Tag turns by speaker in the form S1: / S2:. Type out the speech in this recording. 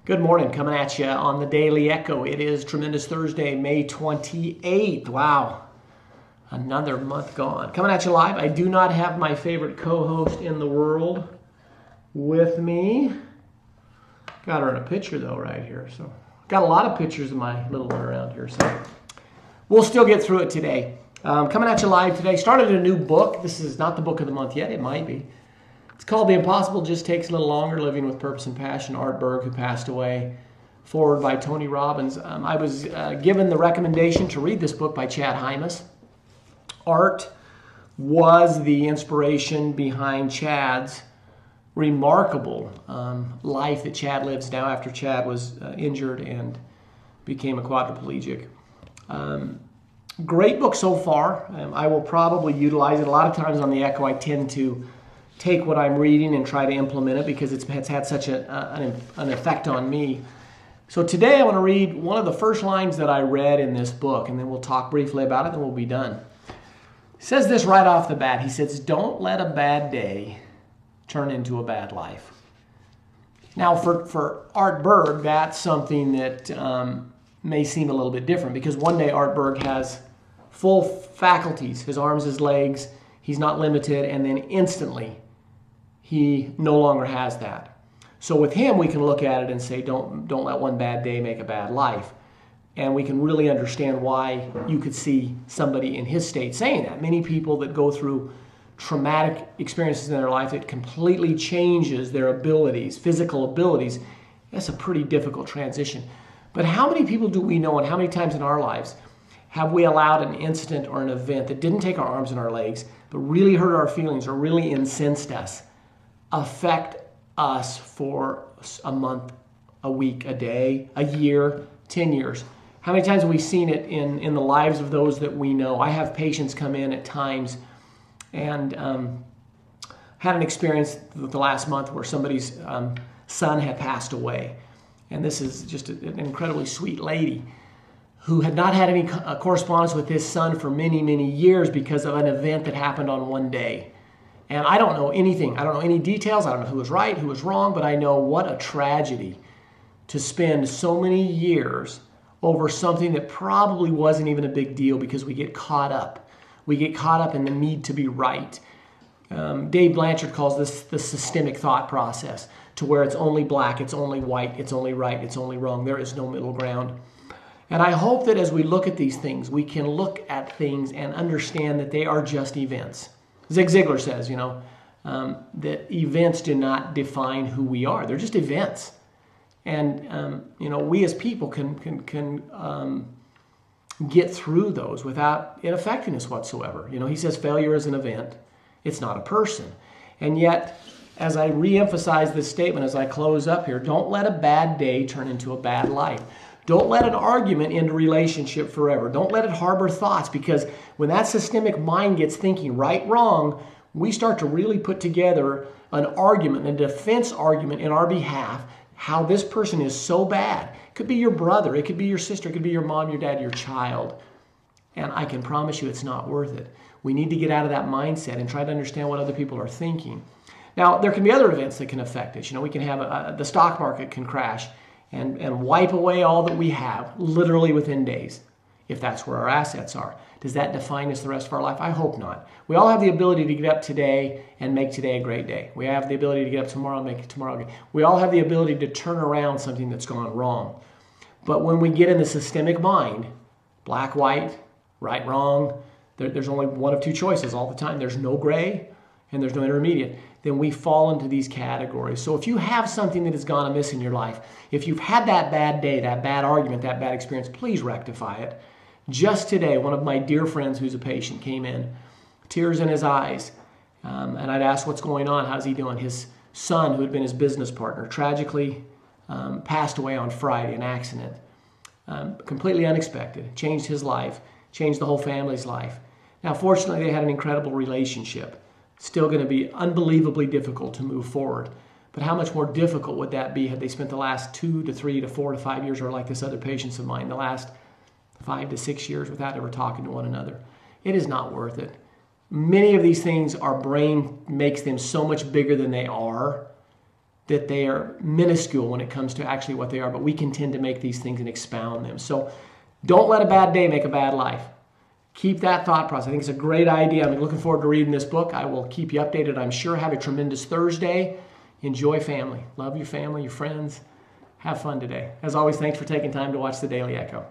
S1: Good morning, coming at you on the Daily Echo. It is Tremendous Thursday, May 28th. Wow, another month gone. Coming at you live. I do not have my favorite co-host in the world with me. Got her in a picture though right here. So got a lot of pictures of my little one around here. So we'll still get through it today. Coming at you live today. Started a new book. This is not the book of the month yet. It might be. It's called The Impossible Just Takes a Little Longer, Living with Purpose and Passion. Art Berg, who passed away. Forward by Tony Robbins. I was given the recommendation to read this book by Chad Hymas. Art was the inspiration behind Chad's remarkable life that Chad lives now after Chad was injured and became a quadriplegic. Great book so far. I will probably utilize it. A lot of times on the Echo I tend to take what I'm reading and try to implement it because it's had such an effect on me. So today I want to read one of the first lines that I read in this book, and then we'll talk briefly about it, and we'll be done. He says this right off the bat. He says, "Don't let a bad day turn into a bad life." Now for Art Berg, that's something that may seem a little bit different because one day Art Berg has full faculties, his arms, his legs, he's not limited, and then instantly he no longer has that. So with him, we can look at it and say, don't let one bad day make a bad life. And we can really understand why you could see somebody in his state saying that. Many people that go through traumatic experiences in their life, it completely changes their abilities, physical abilities. That's a pretty difficult transition. But how many people do we know, and how many times in our lives have we allowed an incident or an event that didn't take our arms and our legs, but really hurt our feelings or really incensed us, affect us for a month, a week, a day, a year, 10 years? How many times have we seen it in the lives of those that we know? I have patients come in at times and had an experience the last month where somebody's son had passed away. And this is just an incredibly sweet lady who had not had any correspondence with his son for many, many years because of an event that happened on one day. And I don't know anything. I don't know any details. I don't know who was right, who was wrong, but I know what a tragedy to spend so many years over something that probably wasn't even a big deal because we get caught up. We get caught up in the need to be right. Dave Blanchard calls this the systemic thought process, to where it's only black, it's only white, it's only right, it's only wrong. There is no middle ground. And I hope that as we look at these things, we can look at things and understand that they are just events. Zig Ziglar says, that events do not define who we are. They're just events. And, we as people can get through those without it affecting us whatsoever. He says failure is an event. It's not a person. And yet, as I reemphasize this statement as I close up here, don't let a bad day turn into a bad life. Don't let an argument end a relationship forever. Don't let it harbor thoughts, because when that systemic mind gets thinking right, wrong, we start to really put together an argument, a defense argument in our behalf, how this person is so bad. It could be your brother, it could be your sister, it could be your mom, your dad, your child. And I can promise you it's not worth it. We need to get out of that mindset and try to understand what other people are thinking. Now, there can be other events that can affect us. We can have the stock market can crash and wipe away all that we have literally within days, if that's where our assets are. Does that define us the rest of our life? I hope not. We all have the ability to get up today and make today a great day. We have the ability to get up tomorrow and make tomorrow great. We all have the ability to turn around something that's gone wrong. But when we get in the systemic mind, black, white, right, wrong, there's only one of two choices all the time. There's no gray and there's no intermediate. Then we fall into these categories. So if you have something that has gone amiss in your life, if you've had that bad day, that bad argument, that bad experience, please rectify it. Just today, one of my dear friends who's a patient came in, tears in his eyes, and I'd ask what's going on, how's he doing? His son, who had been his business partner, tragically passed away on Friday, an accident. Completely unexpected, changed his life, changed the whole family's life. Now, fortunately, they had an incredible relationship. Still going to be unbelievably difficult to move forward. But how much more difficult would that be had they spent the last 2 to 3 to 4 to 5 years, or like this other patients of mine, the last 5 to 6 years without ever talking to one another? It is not worth it. Many of these things, our brain makes them so much bigger than they are that they are minuscule when it comes to actually what they are, but we can tend to make these things and expound them. So don't let a bad day make a bad life. Keep that thought process. I think it's a great idea. I'm looking forward to reading this book. I will keep you updated, I'm sure. Have a tremendous Thursday. Enjoy family. Love your family, your friends. Have fun today. As always, thanks for taking time to watch the Daily Echo.